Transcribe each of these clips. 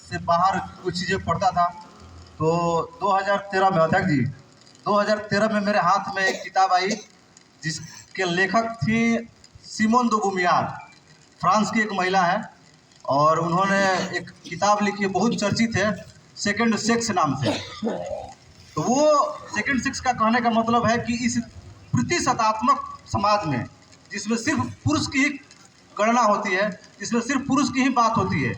से बाहर कुछ चीज़ें पढ़ता था। तो 2013 में अध्यक्ष जी 2013 में मेरे हाथ में एक किताब आई जिसके लेखक थी सिमोन दो बुमियार, फ्रांस की एक महिला है, और उन्होंने एक किताब लिखी है, बहुत चर्चित है, सेकंड सेक्स नाम से। तो वो सेकंड सेक्स का कहने का मतलब है कि इस प्रतिशतात्मक समाज में जिसमें सिर्फ पुरुष की ही गणना होती है, जिसमें सिर्फ पुरुष की ही बात होती है,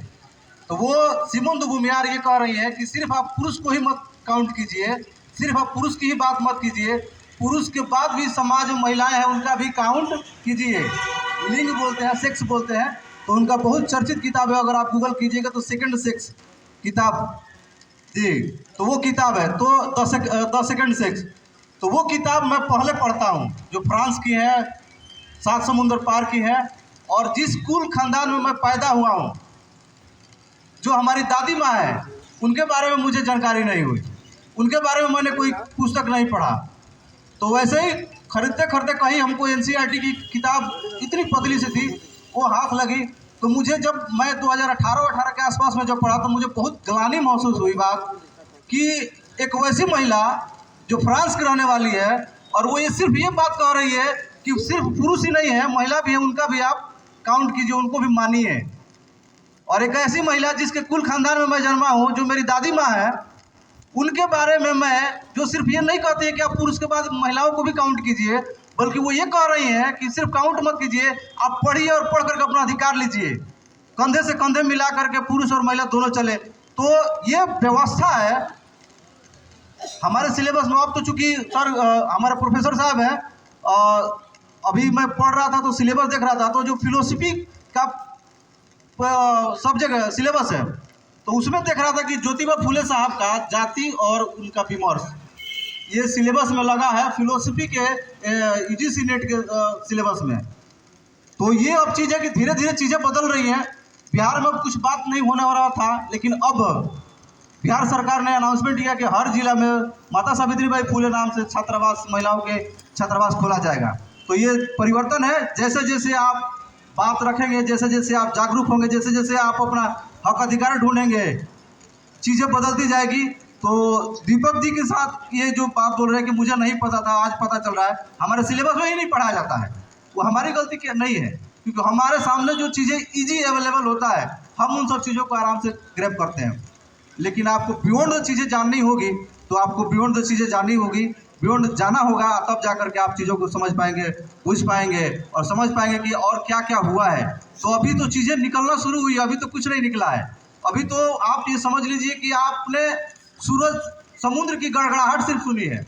तो वो सिमोन दो बुमियार ये कह रही है कि सिर्फ आप पुरुष को ही मत काउंट कीजिए, सिर्फ आप पुरुष की ही बात मत कीजिए, पुरुष के बाद भी समाज में महिलाएं हैं उनका भी काउंट कीजिए। लिंग बोलते हैं, सेक्स बोलते हैं, तो उनका बहुत चर्चित किताब है, अगर आप गूगल कीजिएगा तो सेकंड सेक्स किताब जी, तो वो किताब है। तो द सेकंड सेक्स, तो वो किताब मैं पहले पढ़ता हूँ, जो फ्रांस की है, 7 समुंदर पार की है, और जिस कुल खानदान में मैं पैदा हुआ हूँ, जो हमारी दादी माँ है, उनके बारे में मुझे जानकारी नहीं हुई, उनके बारे में मैंने कोई पुस्तक नहीं पढ़ा। तो वैसे ही खरीदते खरीदते कहीं हमको एनसीईआरटी की किताब इतनी पतली सी थी, वो हाथ लगी, तो मुझे जब मैं 2018 के आसपास में जब पढ़ा तो मुझे बहुत ग्लानि महसूस हुई बात कि एक वैसी महिला जो फ्रांस की रहने वाली है, और वो ये सिर्फ ये बात कह रही है कि सिर्फ पुरुष ही नहीं है, महिला भी है, उनका भी आप काउंट कीजिए, उनको भी मानिए। और एक ऐसी महिला जिसके कुल खानदान में मैं जन्मा हूँ, जो मेरी दादी माँ है, उनके बारे में मैं जो सिर्फ ये नहीं कहती है कि आप पुरुष के बाद महिलाओं को भी काउंट कीजिए, बल्कि वो ये कह रही हैं कि सिर्फ काउंट मत कीजिए, आप पढ़िए और पढ़ करके अपना अधिकार लीजिए, कंधे से कंधे मिला करके पुरुष और महिला दोनों चले। तो ये व्यवस्था है हमारे सिलेबस में। अब तो चूँकि सर हमारे प्रोफेसर साहब हैं, अभी मैं पढ़ रहा था तो सिलेबस देख रहा था, तो जो फिलोसफी का सब्जेक्ट सिलेबस है, तो उसमें देख रहा था कि ज्योतिबा फुले साहब का जाति और उनका विमर्श ये सिलेबस में लगा है, फिलोसफी के यूजीसी नेट के सिलेबस में। तो ये अब चीज़ है कि धीरे धीरे चीज़ें बदल रही हैं। बिहार में कुछ बात नहीं होने वाला था, लेकिन अब बिहार सरकार ने अनाउंसमेंट किया कि हर जिला में माता सावित्रीबाई फुले नाम से छात्रावास, महिलाओं के छात्रावास खोला जाएगा। तो ये परिवर्तन है, जैसे जैसे आप बात रखेंगे, जैसे जैसे आप जागरूक होंगे, जैसे जैसे आप अपना हक अधिकार ढूंढेंगे, चीज़ें बदलती जाएगी। तो दीपक जी के साथ ये जो बात बोल रहे हैं कि मुझे नहीं पता था, आज पता चल रहा है, हमारे सिलेबस में ही नहीं पढ़ाया जाता है, वो हमारी गलती क्या नहीं है, क्योंकि हमारे सामने जो चीज़ें ईजी अवेलेबल होता है, हम उन सब चीज़ों को आराम से ग्रैब करते हैं। लेकिन आपको बियॉन्ड द चीज़ें जाननी होगी, तो आपको बियॉन्ड द चीज़ें जाननी होगी, बियॉन्ड जाना होगा, तब जा करके आप चीज़ों को समझ पाएंगे, बुझ पाएंगे और समझ पाएंगे कि और क्या क्या हुआ है। तो अभी तो चीज़ें निकलना शुरू हुई, अभी तो कुछ नहीं निकला है। अभी तो आप ये समझ लीजिए कि आपने सूरज समुद्र की गड़गड़ाहट सिर्फ सुनी है।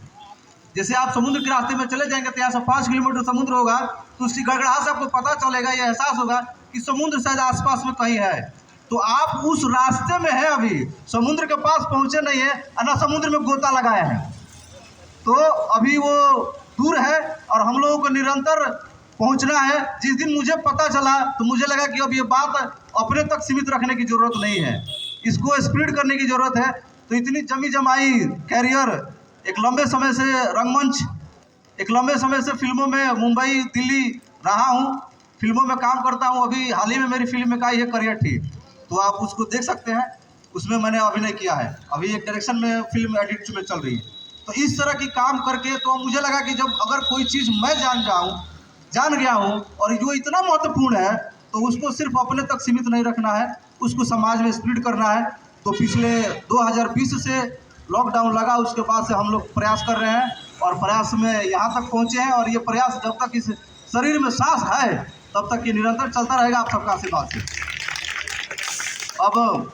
जैसे आप समुद्र के रास्ते में चले जाएंगे तो यहाँ से 5 किलोमीटर समुद्र होगा, तो उसकी गड़गड़ाहट से आपको पता चलेगा, यह एहसास होगा कि समुद्र शायद आसपास में कहीं है। तो आप उस रास्ते में हैं, अभी समुद्र के पास पहुँचे नहीं है, ना समुद्र में गोता लगाए हैं, तो अभी वो दूर है और हम लोगों को निरंतर पहुंचना है। जिस दिन मुझे पता चला तो मुझे लगा कि अब ये बात अपने तक सीमित रखने की ज़रूरत नहीं है, इसको स्प्रेड करने की ज़रूरत है। तो इतनी जमी जमाई कैरियर, एक लंबे समय से रंगमंच, एक लंबे समय से फिल्मों में मुंबई दिल्ली रहा हूँ, फिल्मों में काम करता हूँ। अभी हाल ही में मेरी फिल्म में का ये करियर थी, तो आप उसको देख सकते हैं, उसमें मैंने अभिनय किया है, अभी एक डायरेक्शन में फिल्म एडिट में चल रही है। तो इस तरह की काम करके तो मुझे लगा कि जब अगर कोई चीज़ मैं जान गया हूँ और जो इतना महत्वपूर्ण है, तो उसको सिर्फ अपने तक सीमित नहीं रखना है, उसको समाज में स्प्रेड करना है। तो पिछले 2020 से लॉकडाउन लगा, उसके बाद से हम लोग प्रयास कर रहे हैं और प्रयास में यहाँ तक पहुँचे हैं, और ये प्रयास जब तक इस शरीर में सांस है तब तक ये निरंतर चलता रहेगा, आप सबका आशीर्वाद से। अब